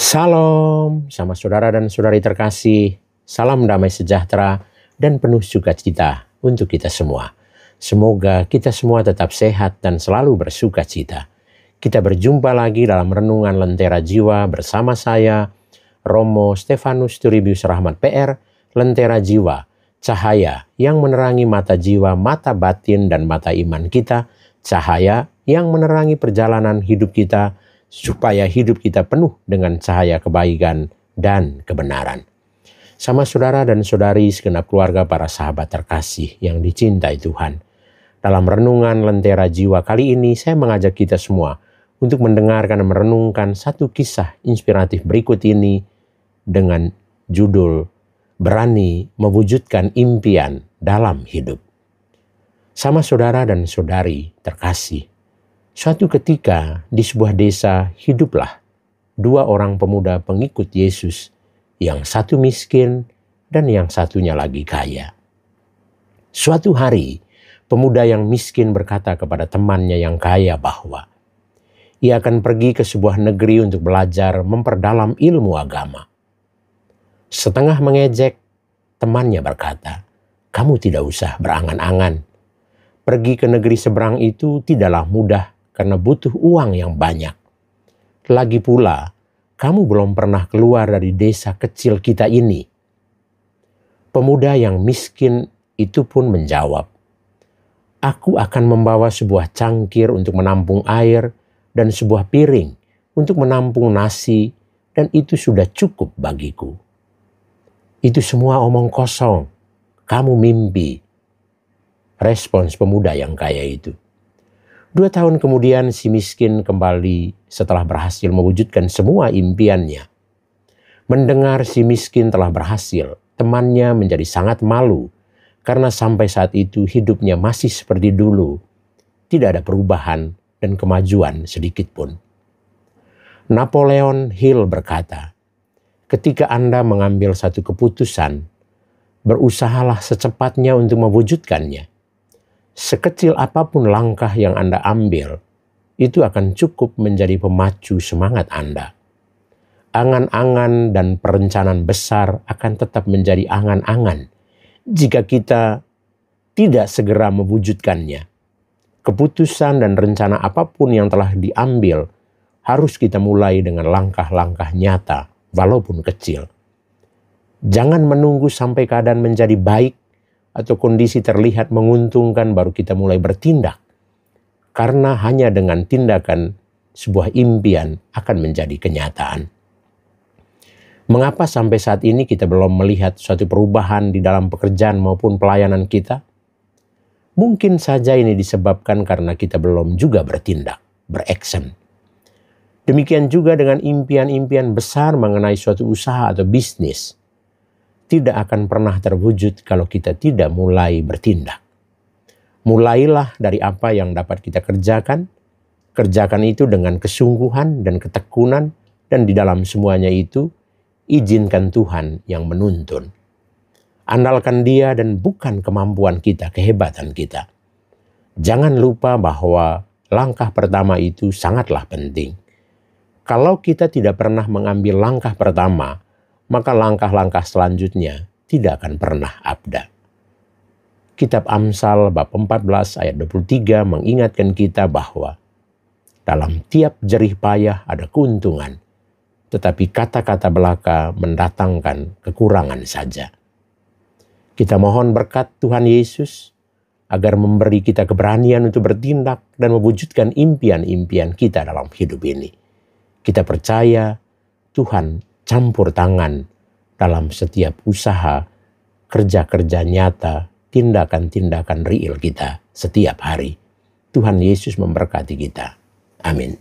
Salam sama saudara dan saudari terkasih. Salam damai sejahtera dan penuh sukacita untuk kita semua. Semoga kita semua tetap sehat dan selalu bersukacita. Kita berjumpa lagi dalam renungan Lentera Jiwa bersama saya, Romo Stefanus Turibius Rahmat PR, Lentera Jiwa, cahaya yang menerangi mata jiwa, mata batin dan mata iman kita, cahaya yang menerangi perjalanan hidup kita, supaya hidup kita penuh dengan cahaya kebaikan dan kebenaran. Sama saudara dan saudari segenap keluarga para sahabat terkasih yang dicintai Tuhan. Dalam renungan Lentera Jiwa kali ini saya mengajak kita semua untuk mendengarkan dan merenungkan satu kisah inspiratif berikut ini dengan judul Berani Mewujudkan Impian Dalam Hidup. Sama saudara dan saudari terkasih, suatu ketika di sebuah desa hiduplah dua orang pemuda pengikut Yesus, yang satu miskin dan yang satunya lagi kaya. Suatu hari, pemuda yang miskin berkata kepada temannya yang kaya bahwa ia akan pergi ke sebuah negeri untuk belajar memperdalam ilmu agama. Setengah mengejek, temannya berkata, "Kamu tidak usah berangan-angan. Pergi ke negeri seberang itu tidaklah mudah karena butuh uang yang banyak. Lagi pula, kamu belum pernah keluar dari desa kecil kita ini." Pemuda yang miskin itu pun menjawab, "Aku akan membawa sebuah cangkir untuk menampung air dan sebuah piring untuk menampung nasi, dan itu sudah cukup bagiku." "Itu semua omong kosong, kamu mimpi," respons pemuda yang kaya itu. 2 tahun kemudian si miskin kembali setelah berhasil mewujudkan semua impiannya. Mendengar si miskin telah berhasil, temannya menjadi sangat malu karena sampai saat itu hidupnya masih seperti dulu. Tidak ada perubahan dan kemajuan sedikit pun. Napoleon Hill berkata, "Ketika Anda mengambil satu keputusan, berusahalah secepatnya untuk mewujudkannya. Sekecil apapun langkah yang Anda ambil, itu akan cukup menjadi pemacu semangat Anda. Angan-angan dan perencanaan besar akan tetap menjadi angan-angan jika kita tidak segera mewujudkannya. Keputusan dan rencana apapun yang telah diambil harus kita mulai dengan langkah-langkah nyata, walaupun kecil. Jangan menunggu sampai keadaan menjadi baik atau kondisi terlihat menguntungkan baru kita mulai bertindak. Karena hanya dengan tindakan sebuah impian akan menjadi kenyataan." Mengapa sampai saat ini kita belum melihat suatu perubahan di dalam pekerjaan maupun pelayanan kita? Mungkin saja ini disebabkan karena kita belum juga bertindak, beraction. Demikian juga dengan impian-impian besar mengenai suatu usaha atau bisnis. Tidak akan pernah terwujud kalau kita tidak mulai bertindak. Mulailah dari apa yang dapat kita kerjakan. Kerjakan itu dengan kesungguhan dan ketekunan, dan di dalam semuanya itu, izinkan Tuhan yang menuntun. Andalkan Dia dan bukan kemampuan kita, kehebatan kita. Jangan lupa bahwa langkah pertama itu sangatlah penting. Kalau kita tidak pernah mengambil langkah pertama, maka langkah-langkah selanjutnya tidak akan pernah abda. Kitab Amsal bab 14 ayat 23 mengingatkan kita bahwa dalam tiap jerih payah ada keuntungan, tetapi kata-kata belaka mendatangkan kekurangan saja. Kita mohon berkat Tuhan Yesus agar memberi kita keberanian untuk bertindak dan mewujudkan impian-impian kita dalam hidup ini. Kita percaya Tuhan campur tangan dalam setiap usaha, kerja-kerja nyata, tindakan-tindakan real kita setiap hari. Tuhan Yesus memberkati kita. Amin.